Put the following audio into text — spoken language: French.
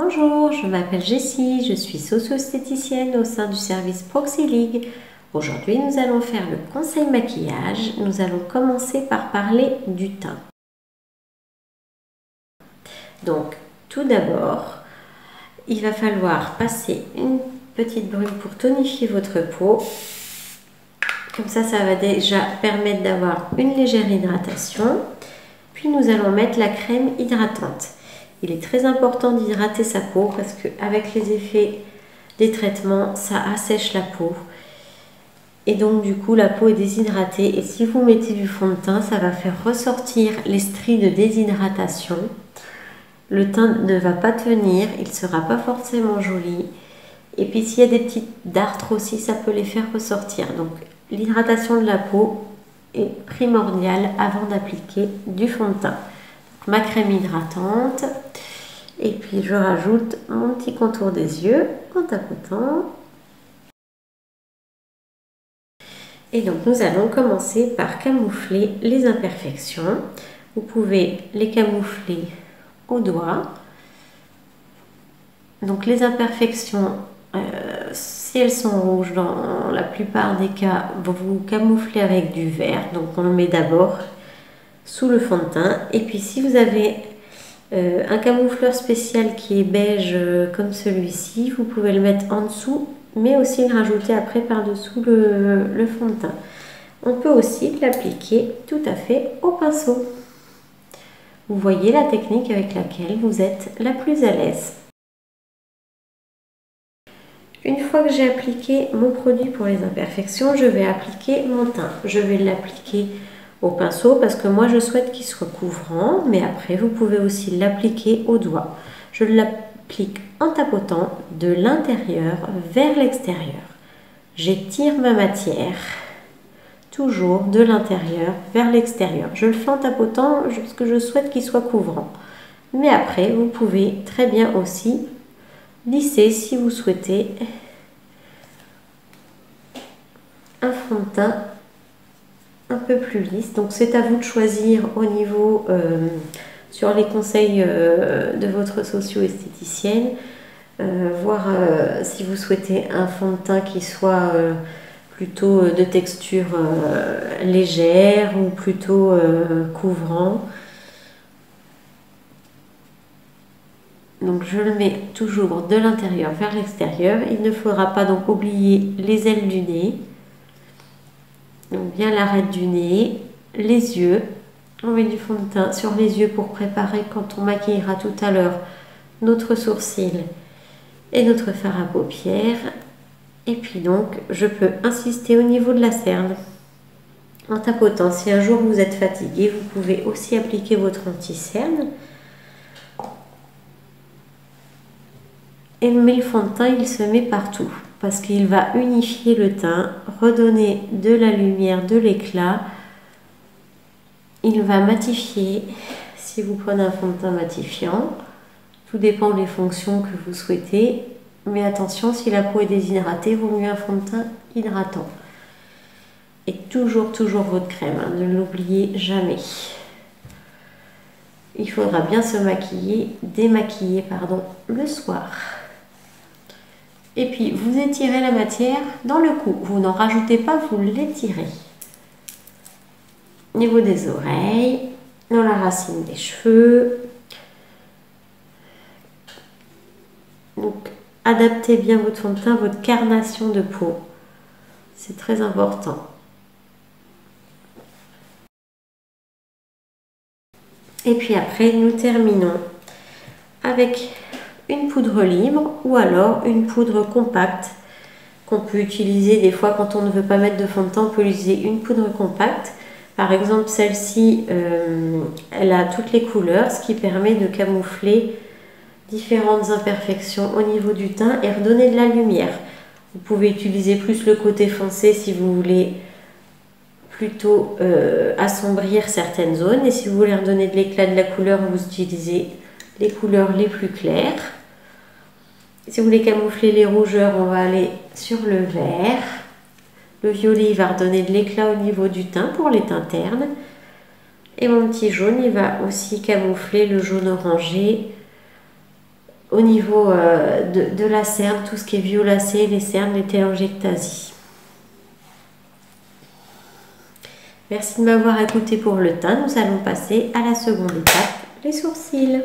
Bonjour, je m'appelle Jessie, je suis socio-esthéticienne au sein du service Proxyleague. Aujourd'hui, nous allons faire le conseil maquillage. Nous allons commencer par parler du teint. Donc, tout d'abord, il va falloir passer une petite brume pour tonifier votre peau. Comme ça va déjà permettre d'avoir une légère hydratation. Puis nous allons mettre la crème hydratante. Il est très important d'hydrater sa peau parce qu'avec les effets des traitements, ça assèche la peau. Et donc du coup, la peau est déshydratée. Et si vous mettez du fond de teint, ça va faire ressortir les stries de déshydratation. Le teint ne va pas tenir, il ne sera pas forcément joli. Et puis s'il y a des petites dartres aussi, ça peut les faire ressortir. Donc l'hydratation de la peau est primordiale avant d'appliquer du fond de teint. Donc, ma crème hydratante. Et puis je rajoute mon petit contour des yeux en tapotant. Et donc nous allons commencer par camoufler les imperfections. Vous pouvez les camoufler au doigt. Donc les imperfections, si elles sont rouges, dans la plupart des cas, vous camouflez avec du vert. Donc on le met d'abord sous le fond de teint. Et puis si vous avez un camoufleur spécial qui est beige comme celui-ci, vous pouvez le mettre en dessous, mais aussi le rajouter après par-dessous le fond de teint. On peut aussi l'appliquer tout à fait au pinceau. Vous voyez la technique avec laquelle vous êtes la plus à l'aise. Une fois que j'ai appliqué mon produit pour les imperfections, je vais appliquer mon teint. Je vais l'appliquer au pinceau parce que moi je souhaite qu'il soit couvrant, mais après vous pouvez aussi l'appliquer au doigt. Je l'applique en tapotant de l'intérieur vers l'extérieur. J'étire ma matière, toujours de l'intérieur vers l'extérieur. Je le fais en tapotant parce que je souhaite qu'il soit couvrant. Mais après, vous pouvez très bien aussi lisser si vous souhaitez un fond de teint un peu plus lisse. Donc c'est à vous de choisir au niveau sur les conseils de votre socio-esthéticienne, voir si vous souhaitez un fond de teint qui soit plutôt de texture légère ou plutôt couvrant. Donc je le mets toujours de l'intérieur vers l'extérieur. Il ne faudra pas donc oublier les ailes du nez. Donc bien l'arête du nez, les yeux. On met du fond de teint sur les yeux pour préparer quand on maquillera tout à l'heure notre sourcil et notre fard à paupières. Et puis donc je peux insister au niveau de la cerne en tapotant. Si un jour vous êtes fatigué, vous pouvez aussi appliquer votre anti-cerne. Mais le fond de teint, il se met partout parce qu'il va unifier le teint, redonner de la lumière, de l'éclat. Il va matifier si vous prenez un fond de teint matifiant. Tout dépend des fonctions que vous souhaitez. Mais attention, si la peau est déshydratée, il vaut mieux un fond de teint hydratant. Et toujours votre crème, hein, ne l'oubliez jamais. Il faudra bien se démaquiller le soir. Et puis, vous étirez la matière dans le cou. Vous n'en rajoutez pas, vous l'étirez. Au niveau des oreilles, dans la racine des cheveux. Donc, adaptez bien votre fond de teint, votre carnation de peau. C'est très important. Et puis après, nous terminons avec une poudre libre ou alors une poudre compacte qu'on peut utiliser des fois quand on ne veut pas mettre de fond de teint. On peut utiliser une poudre compacte. Par exemple, celle-ci, elle a toutes les couleurs, ce qui permet de camoufler différentes imperfections au niveau du teint et redonner de la lumière. Vous pouvez utiliser plus le côté foncé si vous voulez plutôt assombrir certaines zones, et si vous voulez redonner de l'éclat, de la couleur, vous utilisez les couleurs les plus claires. Si vous voulez camoufler les rougeurs, on va aller sur le vert. Le violet, il va redonner de l'éclat au niveau du teint pour les teints ternes. Et mon petit jaune, il va aussi camoufler le jaune orangé au niveau de la cerne, tout ce qui est violacé, les cernes, les télangiectasies. Merci de m'avoir écouté pour le teint. Nous allons passer à la seconde étape, les sourcils.